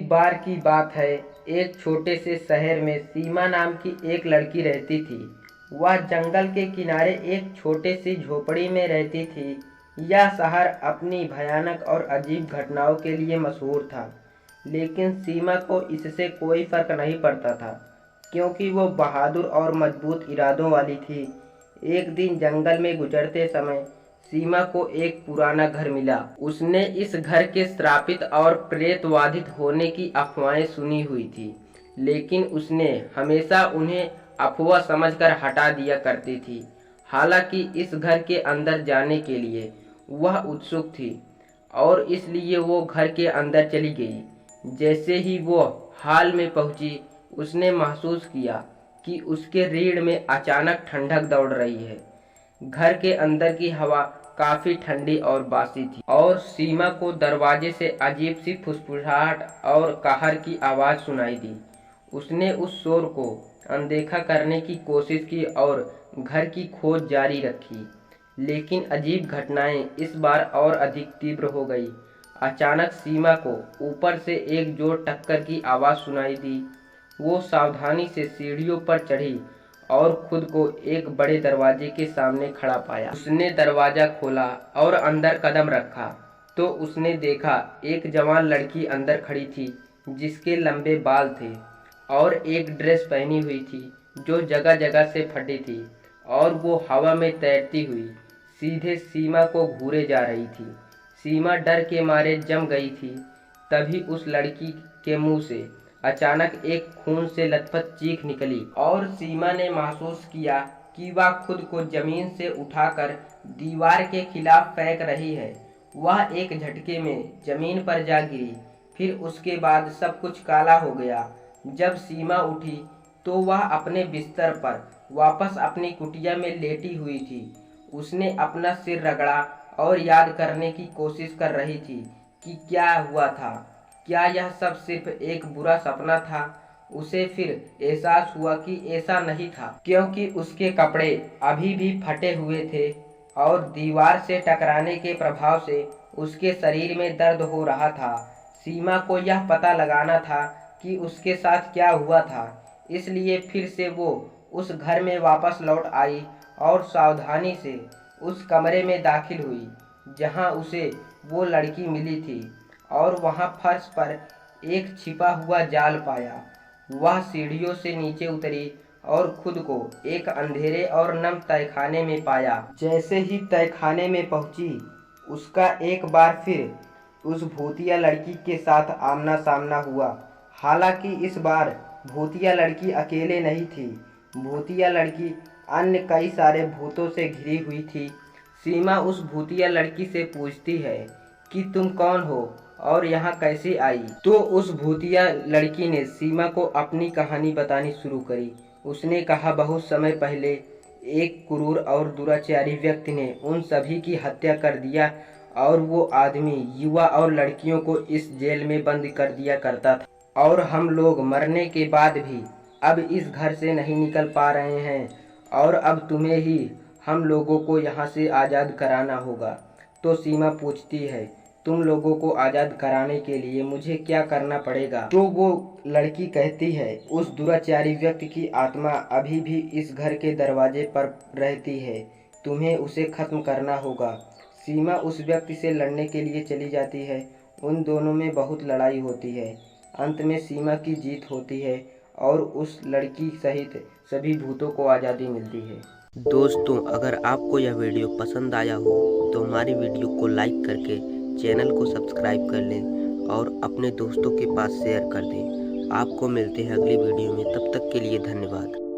बार की बात है, एक छोटे से शहर में सीमा नाम की एक लड़की रहती थी। वह जंगल के किनारे एक छोटे सी झोपड़ी में रहती थी। यह शहर अपनी भयानक और अजीब घटनाओं के लिए मशहूर था, लेकिन सीमा को इससे कोई फर्क नहीं पड़ता था, क्योंकि वो बहादुर और मजबूत इरादों वाली थी। एक दिन जंगल में गुजरते समय सीमा को एक पुराना घर मिला। उसने इस घर के श्रापित और प्रेतवाधित होने की अफवाहें सुनी हुई थी, लेकिन उसने हमेशा उन्हें अफवाह समझकर हटा दिया करती थी। हालांकि इस घर के अंदर जाने के लिए वह उत्सुक थी और इसलिए वो घर के अंदर चली गई। जैसे ही वो हाल में पहुंची, उसने महसूस किया कि उसके रीढ़ में अचानक ठंडक दौड़ रही है। घर के अंदर की हवा काफी ठंडी और बासी थी और सीमा को दरवाजे से अजीब सी फुसफुसाहट और कहर की आवाज सुनाई दी। उसने उस शोर को अनदेखा करने की कोशिश की और घर की खोज जारी रखी, लेकिन अजीब घटनाएं इस बार और अधिक तीव्र हो गई। अचानक सीमा को ऊपर से एक जोर टक्कर की आवाज सुनाई दी। वो सावधानी से सीढ़ियों पर चढ़ी और खुद को एक बड़े दरवाजे के सामने खड़ा पाया। उसने दरवाजा खोला और अंदर कदम रखा तो उसने देखा एक जवान लड़की अंदर खड़ी थी, जिसके लंबे बाल थे और एक ड्रेस पहनी हुई थी जो जगह जगह से फटी थी, और वो हवा में तैरती हुई सीधे सीमा को घूरे जा रही थी। सीमा डर के मारे जम गई थी। तभी उस लड़की के मुंह से अचानक एक खून से लथपथ चीख निकली और सीमा ने महसूस किया कि वह खुद को जमीन से उठाकर दीवार के खिलाफ फेंक रही है। वह एक झटके में जमीन पर जा गिरी। फिर उसके बाद सब कुछ काला हो गया। जब सीमा उठी तो वह अपने बिस्तर पर वापस अपनी कुटिया में लेटी हुई थी। उसने अपना सिर रगड़ा और याद करने की कोशिश कर रही थी कि क्या हुआ था। क्या यह सब सिर्फ एक बुरा सपना था? उसे फिर एहसास हुआ कि ऐसा नहीं था, क्योंकि उसके कपड़े अभी भी फटे हुए थे और दीवार से टकराने के प्रभाव से उसके शरीर में दर्द हो रहा था। सीमा को यह पता लगाना था कि उसके साथ क्या हुआ था, इसलिए फिर से वो उस घर में वापस लौट आई और सावधानी से उस कमरे में दाखिल हुई जहां उसे वो लड़की मिली थी, और वहां फर्श पर एक छिपा हुआ जाल पाया। वह सीढ़ियों से नीचे उतरी और खुद को एक अंधेरे और नम तहखाने में पाया। जैसे ही तहखाने में पहुंची, उसका एक बार फिर उस भूतिया लड़की के साथ आमना सामना हुआ। हालांकि इस बार भूतिया लड़की अकेले नहीं थी। भूतिया लड़की अन्य कई सारे भूतों से घिरी हुई थी। सीमा उस भूतिया लड़की से पूछती है कि तुम कौन हो और यहाँ कैसे आई? तो उस भूतिया लड़की ने सीमा को अपनी कहानी बतानी शुरू करी। उसने कहा, बहुत समय पहले एक क्रूर और दुराचारी व्यक्ति ने उन सभी की हत्या कर दिया और वो आदमी युवा और लड़कियों को इस जेल में बंद कर दिया करता था, और हम लोग मरने के बाद भी अब इस घर से नहीं निकल पा रहे हैं, और अब तुम्हें ही हम लोगों को यहाँ से आज़ाद कराना होगा। तो सीमा पूछती है, तुम लोगों को आज़ाद कराने के लिए मुझे क्या करना पड़ेगा? तो वो लड़की कहती है, उस दुराचारी व्यक्ति की आत्मा अभी भी इस घर के दरवाजे पर रहती है, तुम्हें उसे खत्म करना होगा। सीमा उस व्यक्ति से लड़ने के लिए चली जाती है। उन दोनों में बहुत लड़ाई होती है। अंत में सीमा की जीत होती है और उस लड़की सहित सभी भूतों को आज़ादी मिलती है। दोस्तों, अगर आपको यह वीडियो पसंद आया हो तो हमारी वीडियो को लाइक करके चैनल को सब्सक्राइब कर लें और अपने दोस्तों के पास शेयर कर दें। आपको मिलते हैं अगली वीडियो में, तब तक के लिए धन्यवाद।